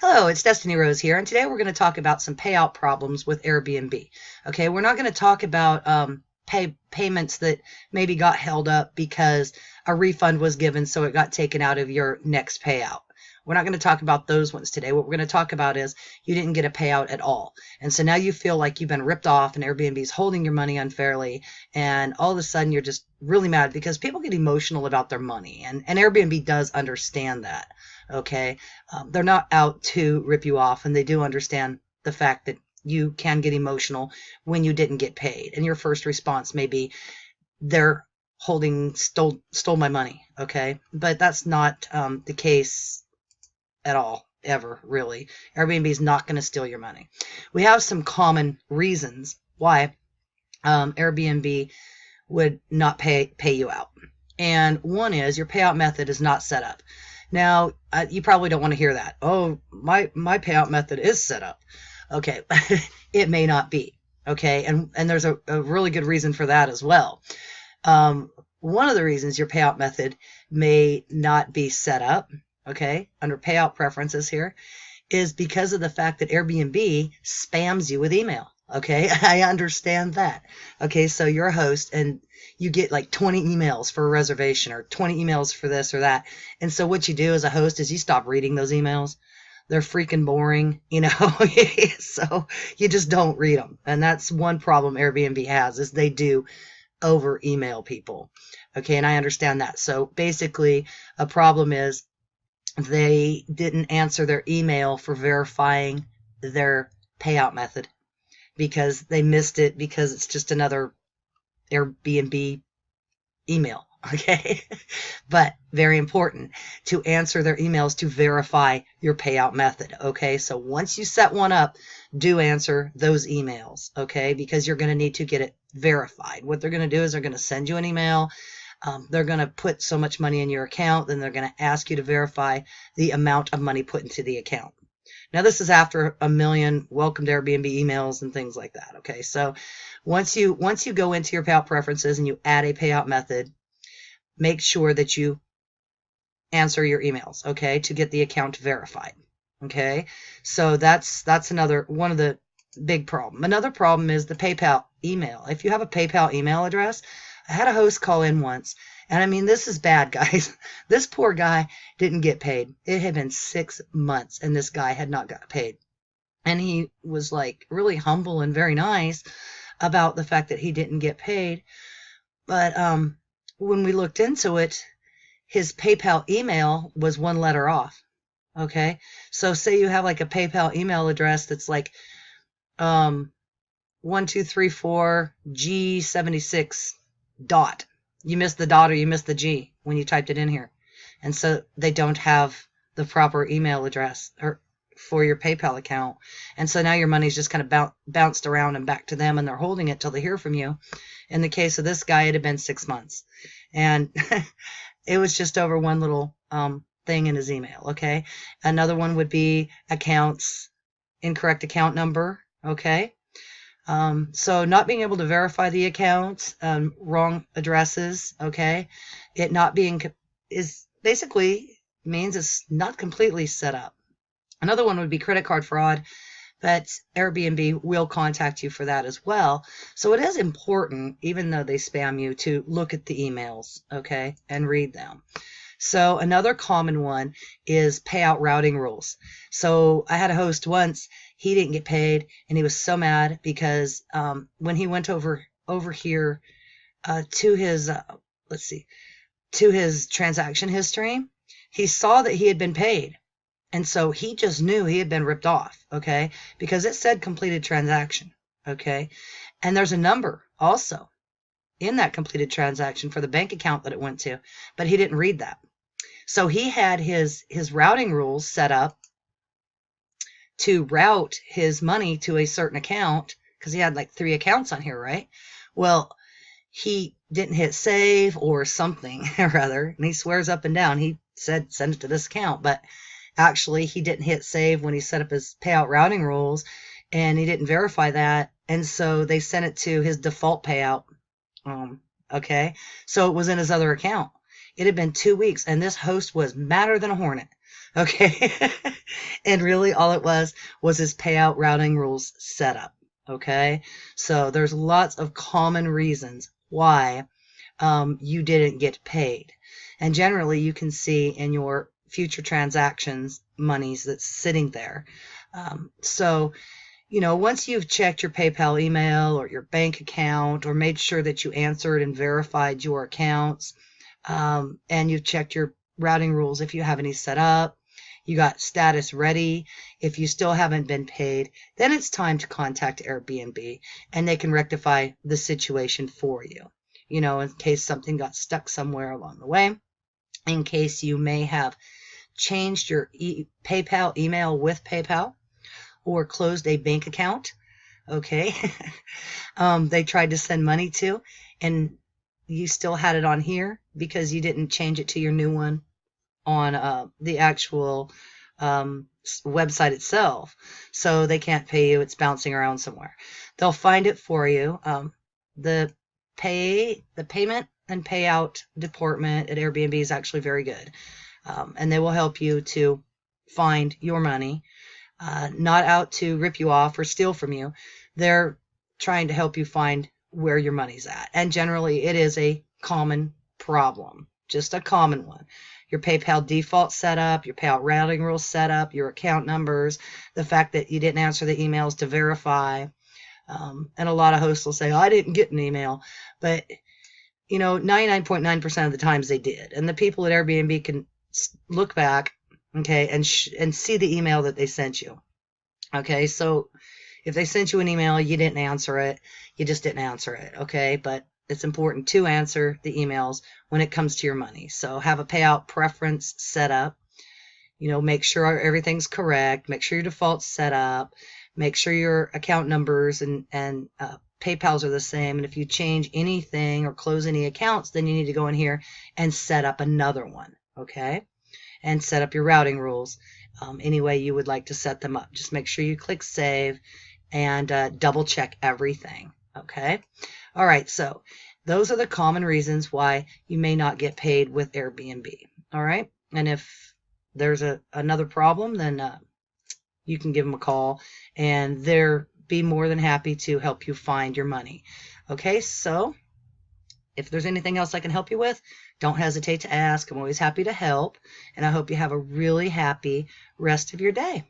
Hello, it's Destiny Rose here, and today we're going to talk about some payout problems with Airbnb. Okay, we're not going to talk about payments that maybe got held up because a refund was given, so it got taken out of your next payout. We're not going to talk about those ones today. What we're going to talk about is you didn't get a payout at all. And so now you feel like you've been ripped off and Airbnb is holding your money unfairly. And all of a sudden you're just really mad because people get emotional about their money. And Airbnb does understand that. Okay. They're not out to rip you off, and they do understand the fact that you can get emotional when you didn't get paid. And your first response may be, they're stole my money. Okay. But that's not the case at all, ever, really. Airbnb is not going to steal your money. We have some common reasons why Airbnb would not pay you out. And one is your payout method is not set up. Now, you probably don't want to hear that. Oh, my payout method is set up. Okay, it may not be. Okay, and there's a really good reason for that as well. One of the reasons your payout method may not be set up, okay, under payout preferences here, is because of the fact that Airbnb spams you with email. Okay, I understand that. Okay, so you're a host and you get like 20 emails for a reservation or 20 emails for this or that. And so what you do as a host is you stop reading those emails. They're freaking boring, you know, so you just don't read them. And that's one problem Airbnb has, is they do over email people. Okay, and I understand that. So basically a problem is they didn't answer their email for verifying their payout method because they missed it because it's just another Airbnb email. Okay, but very important to answer their emails to verify your payout method. Okay, so once you set one up, do answer those emails. Okay, because you're going to need to get it verified. What they're going to do is they're going to send you an email. They're going to put so much money in your account, then they're going to ask you to verify the amount of money put into the account. Now, this is after a million welcome to Airbnb emails and things like that. Okay, so once you go into your payout preferences and you add a payout method, make sure that you answer your emails, okay, to get the account verified. Okay, so that's another one of the big problem. Another problem is the PayPal email. If you have a PayPal email address, I had a host call in once, and I mean, this is bad, guys. This poor guy didn't get paid. It had been 6 months, and this guy had not got paid. And he was like really humble and very nice about the fact that he didn't get paid. But when we looked into it, his PayPal email was one letter off. Okay, so say you have like a PayPal email address that's like 1234 G76 dot. You missed the dot or you missed the G when you typed it in here. And so they don't have the proper email address for your PayPal account. And so now your money's just kind of bounced around and back to them, and they're holding it till they hear from you. In the case of this guy, it had been 6 months. And it was just over one little thing in his email, okay? Another one would be incorrect account number, okay? So not being able to verify the account, wrong addresses, okay? It not being is basically means it's not completely set up. Another one would be credit card fraud, but Airbnb will contact you for that as well. So it is important, even though they spam you, to look at the emails, okay, and read them. So another common one is payout routing rules. So I had a host once. He didn't get paid, and he was so mad because when he went over here to his to his transaction history, he saw that he had been paid, and so he just knew he had been ripped off. Okay, because it said completed transaction. Okay, and there's a number also in that completed transaction for the bank account that it went to, but he didn't read that. So he had his routing rules set up to route his money to a certain account, because he had like 3 accounts on here, right? Well, he didn't hit save or something or other, and he swears up and down he said send it to this account, but actually he didn't hit save when he set up his payout routing rules, and he didn't verify that, and so they sent it to his default payout. Okay, so it was in his other account. It had been 2 weeks, and this host was madder than a hornet. Okay. And really all it was his payout routing rules setup. Okay. So there's lots of common reasons why you didn't get paid. And generally you can see in your future transactions monies that's sitting there. So, once you've checked your PayPal email or your bank account or made sure that you answered and verified your accounts, and you've checked your routing rules if you have any set up, you got status ready. If you still haven't been paid, then it's time to contact Airbnb and they can rectify the situation for you. In case something got stuck somewhere along the way, in case you may have changed your PayPal email with PayPal or closed a bank account. Okay. They tried to send money to, and you still had it on here because you didn't change it to your new one on the actual website itself. So they can't pay you. It's bouncing around somewhere. They'll find it for you. The payment and payout department at Airbnb is actually very good. And they will help you to find your money, not out to rip you off or steal from you. They're trying to help you find where your money's at. And generally it is a common problem, just a common one. Your PayPal default setup, your payout routing rules setup, your account numbers, the fact that you didn't answer the emails to verify. And a lot of hosts will say, oh, I didn't get an email. But, 99.9% of the times they did. And the people at Airbnb can look back, okay, and see the email that they sent you. Okay, so if they sent you an email, you didn't answer it, you just didn't answer it, okay? But it's important to answer the emails when it comes to your money. So have a payout preference set up. Make sure everything's correct. Make sure your default's set up. Make sure your account numbers and PayPal's are the same. And if you change anything or close any accounts, then you need to go in here and set up another one, okay? And set up your routing rules any way you would like to set them up. Just make sure you click save and double check everything, okay? All right, so those are the common reasons why you may not get paid with Airbnb, all right? And if there's another problem, then you can give them a call, and they'll be more than happy to help you find your money. Okay, so if there's anything else I can help you with, don't hesitate to ask. I'm always happy to help, and I hope you have a really happy rest of your day.